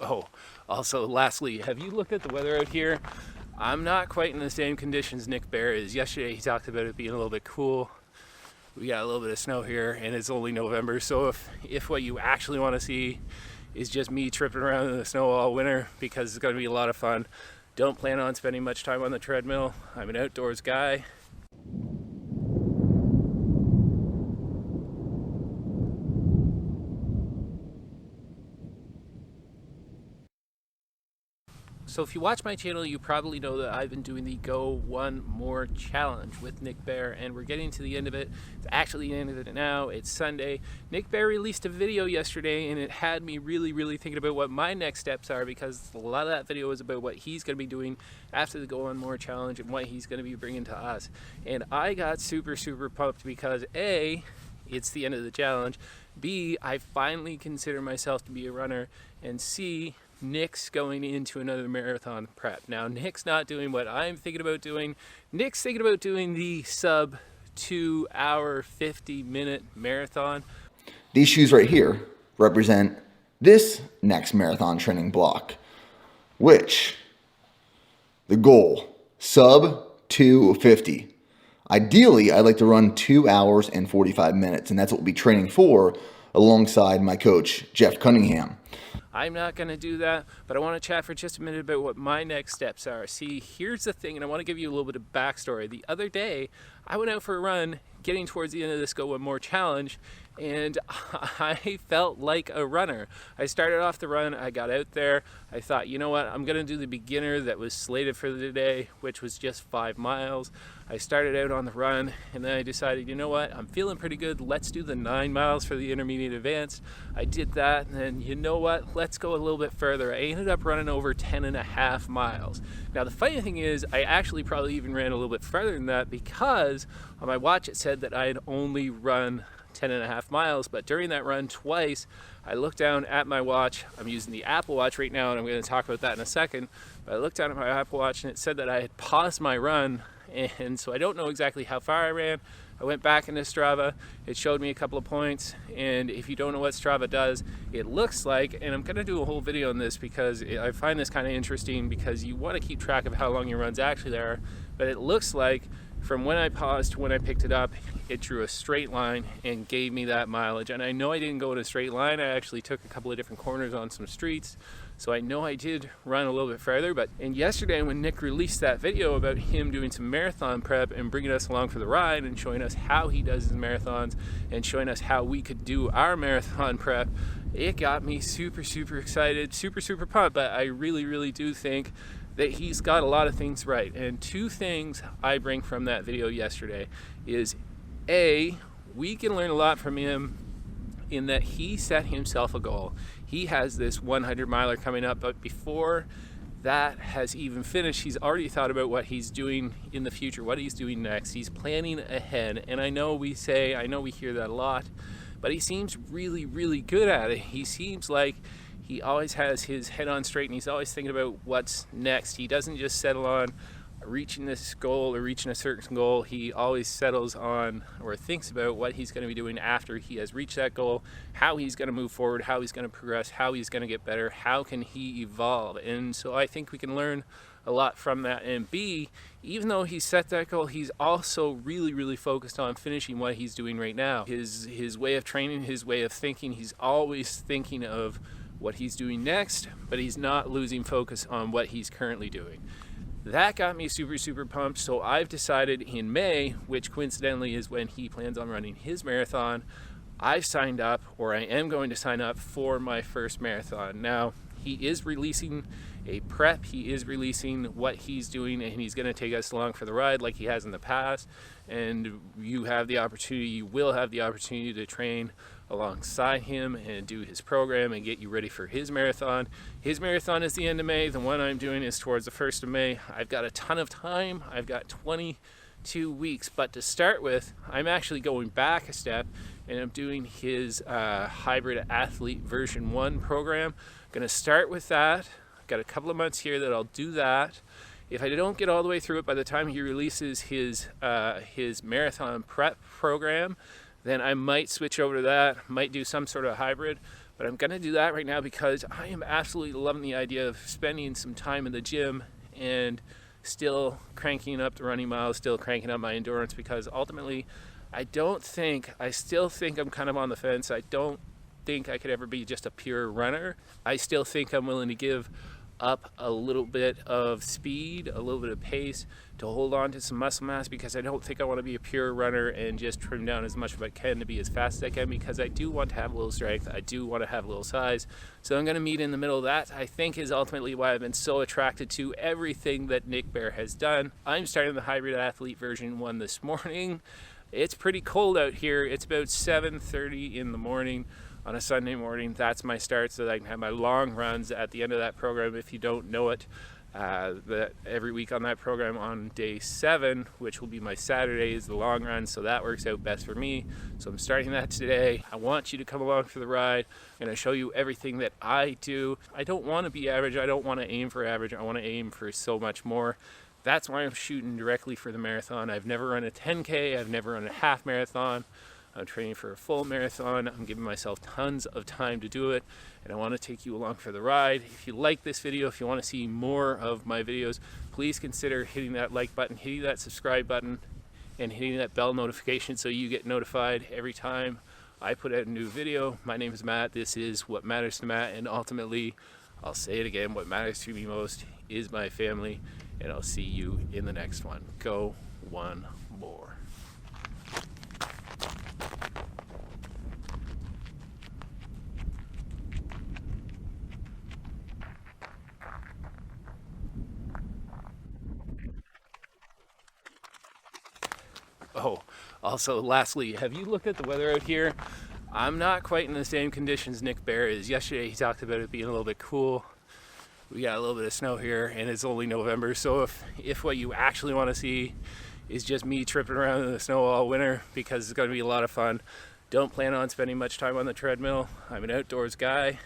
Oh, also, lastly, have you looked at the weather out here? I'm not quite in the same conditions Nick Bear is. Yesterday he talked about it being a little bit cool. We got a little bit of snow here and it's only November, so if what you actually want to see is just me tripping around in the snow all winter, because it's going to be a lot of fun, don't plan on spending much time on the treadmill. I'm an outdoors guy. So if you watch my channel, you probably know that I've been doing the Go One More Challenge with Nick Bear, and we're getting to the end of it. It's actually the end of it now. It's Sunday. Nick Bear released a video yesterday, and it had me really thinking about what my next steps are, because a lot of that video was about what he's going to be doing after the Go One More Challenge and what he's going to be bringing to us. And I got super pumped because A, it's the end of the challenge, B, I finally consider myself to be a runner, and C, Nick's going into another marathon prep. Now, Nick's not doing what I'm thinking about doing. Nick's thinking about doing the sub 2 hour, 50-minute marathon. These shoes right here represent this next marathon training block, which the goal, sub 250. Ideally, I'd like to run 2 hours and 45 minutes, and that's what we'll be training for alongside my coach, Jeff Cunningham. I'm not going to do that, but I want to chat for just a minute about what my next steps are. See, here's the thing, and I want to give you a little bit of backstory. The other day, I went out for a run, getting towards the end of this Go One More Challenge, and I felt like a runner. I started off the run, I got out there, I thought, you know what, I'm going to do the beginner that was slated for the day, which was just 5 miles. I started out on the run, and then I decided, you know what, I'm feeling pretty good, let's do the 9 miles for the intermediate advanced. I did that, and then, you know what, let's go a little bit further. I ended up running over 10.5 miles. Now, the funny thing is, I actually probably even ran a little bit further than that, because on my watch it said that I had only run 10.5 miles, but during that run twice, I looked down at my watch. I'm using the Apple Watch right now, and I'm going to talk about that in a second, but I looked down at my Apple Watch and it said that I had paused my run, and so I don't know exactly how far I ran. I went back into Strava, it showed me a couple of points, and if you don't know what Strava does, it looks like, and I'm going to do a whole video on this because I find this kind of interesting, because you want to keep track of how long your runs actually are, but it looks like from when I paused to when I picked it up, it drew a straight line and gave me that mileage. And I know I didn't go in a straight line. I actually took a couple of different corners on some streets. So I know I did run a little bit further. And yesterday when Nick released that video about him doing some marathon prep and bringing us along for the ride and showing us how he does his marathons and showing us how we could do our marathon prep, it got me super excited, super pumped. But I really do think that he's got a lot of things right. And 2 things I bring from that video yesterday is A, we can learn a lot from him in that he set himself a goal. He has this 100 miler coming up, but before that has even finished, he's already thought about what he's doing in the future, what he's doing next. He's planning ahead. And I know we hear that a lot, but he seems really good at it. He seems like he always has his head on straight, and he's always thinking about what's next. He doesn't just settle on reaching this goal or reaching a certain goal. He always settles on or thinks about what he's going to be doing after he has reached that goal, how he's going to move forward, how he's going to progress, how he's going to get better, how can he evolve. And so I think we can learn a lot from that. And B, even though he set that goal, he's also really focused on finishing what he's doing right now. His way of training, his way of thinking, he's always thinking of what he's doing next, but he's not losing focus on what he's currently doing. That got me super pumped. So I've decided in May, which coincidentally is when he plans on running his marathon, I've signed up, or I am going to sign up for my first marathon. Now, he is releasing a prep, he is releasing what he's doing, and he's going to take us along for the ride like he has in the past. And you will have the opportunity to train alongside him and do his program and get you ready for his marathon. His marathon is the end of May. The one I'm doing is towards the 1st of May. I've got a ton of time. I've got 22 weeks. But to start with, I'm actually going back a step, and I'm doing his hybrid athlete version 1 program. I'm going to start with that. I've got a couple of months here that I'll do that. If I don't get all the way through it by the time he releases his marathon prep program, then I might switch over to that, might do some sort of hybrid. But I'm gonna do that right now because I am absolutely loving the idea of spending some time in the gym and still cranking up the running miles, still cranking up my endurance, because ultimately I still think I'm kind of on the fence. I don't think I could ever be just a pure runner. I still think I'm willing to give up a little bit of speed, a little bit of pace to hold on to some muscle mass, because I don't think I want to be a pure runner and just trim down as much as I can to be as fast as I can, because I do want to have a little strength, I do want to have a little size. So I'm going to meet in the middle of that. I think is ultimately why I've been so attracted to everything that Nick Bare has done. I'm starting the Hybrid Athlete version 1 this morning. It's pretty cold out here. It's about 7:30 in the morning on a Sunday morning. That's my start, so that I can have my long runs at the end of that program. If you don't know it, every week on that program on day 7, which will be my Saturday, is the long run, so that works out best for me. So I'm starting that today. I want you to come along for the ride. I'm going to show you everything that I do. I don't want to be average. I don't want to aim for average. I want to aim for so much more. That's why I'm shooting directly for the marathon. I've never run a 10K. I've never run a half marathon. I'm training for a full marathon. I'm giving myself tons of time to do it, and I want to take you along for the ride. If you like this video, if you want to see more of my videos, please consider hitting that like button, hitting that subscribe button, and hitting that bell notification so you get notified every time I put out a new video. My name is Matt. This is What Matters to Matt, and ultimately, I'll say it again, what matters to me most is my family, and I'll see you in the next one. Go one more. Oh, also lastly, have you looked at the weather out here? I'm not quite in the same conditions Nick Bare is. Yesterday he talked about it being a little bit cool. We got a little bit of snow here, and it's only November, so if what you actually want to see is just me tripping around in the snow all winter, because it's going to be a lot of fun, don't plan on spending much time on the treadmill. I'm an outdoors guy.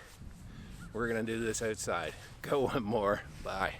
We're going to do this outside. Go one more. Bye.